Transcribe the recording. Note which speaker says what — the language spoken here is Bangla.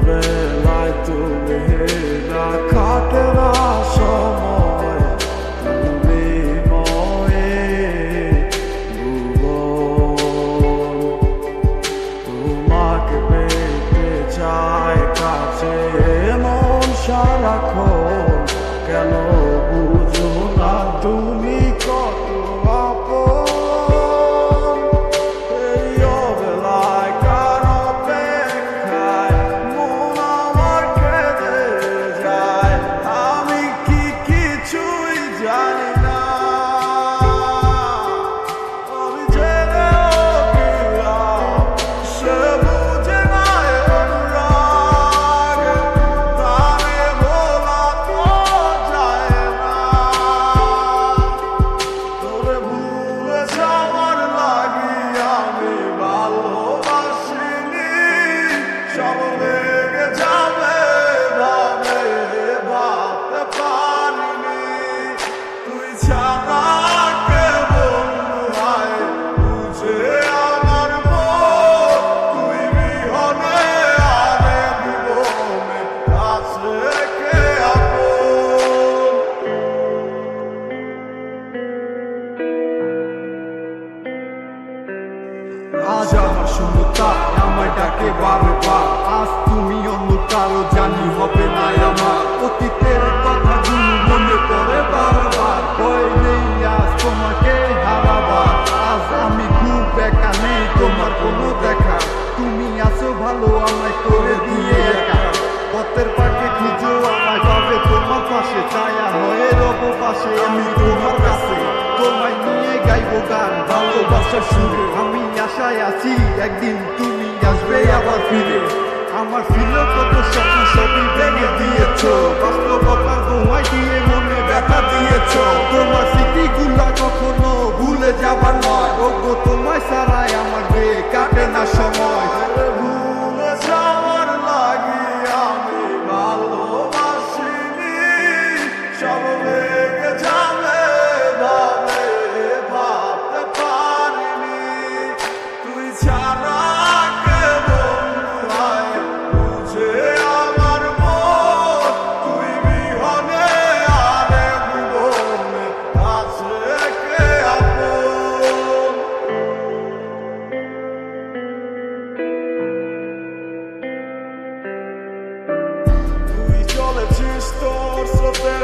Speaker 1: বেলায় তুমি না কাটে না সময়, তুমি ময়ে ভুবন। তোমাকে পেতে চায় কাছে মন সারাক্ষণ, কেন বুঝো না তুমি কত আপন। এই অবেলায় কার অপেক্ষায় মন আমার কেঁদে যায়, আমি কি কিছুই জানি না। আমি জেনেও গেলাম সে বুঝে না অনুরাগ, তারে বলা তো যায় না। তোরে ভুলে যাওয়ার লাগি আমি ভালোবাসিনি, সব লেগে যাবে ভাবে ভাবতে পারিনি। তুই ছাড়া কে বন্ধু হয় বুঝে আমার মন, তুই বিহনে আরে জীবনে আছে কে আপন। আজ আমার শূন্যতা আমায় ডাকে বারবার, আজ তুমি অন্য কারো জানি হবে না আমার। অতীতের কথাগুলো মনে পড়ে বারবার, ভয় নেই আজ তোমাকে হারাবার। আজ আমি খুব একা, নেই তোমার কোনো দেখা, তুমি আছো ভালো আমায় করে দিয়ে একা। পথের পাকে খুঁজো আমায় পাবে তোমার পাশে, ছায়া হয়ে রব পাশে আমি তোমার কাছে। তোমায় নিয়ে গাইবো গান ভালোবাসার সুরে, আমি আশায় আছি একদিন তুমি আসবে আবার ফিরে। আমার ছিল কত স্বপ্ন সবই ভেঙে দিয়েছো, বাস্তবতার তোমায় দিয়ে মনে ব্যথা দিয়েছো। তোমার স্মৃতিগুলা কখনো ভুলে যাবার নয়, ওগো তোমায় ছাড়াই আমার রে কাটে না সময়। ভুলে যাওয়ার লাগি আমি ভালোবাসিনি, সব লেগে যাবে ভাবে ভাবতে পারিনি। তুই ছাড়া কে বন্ধু হয় বুঝে আমার মন, তুই বিহনে আরে জীবনে আছে কে আপন। তুই চলেছিস তোর স্রোতের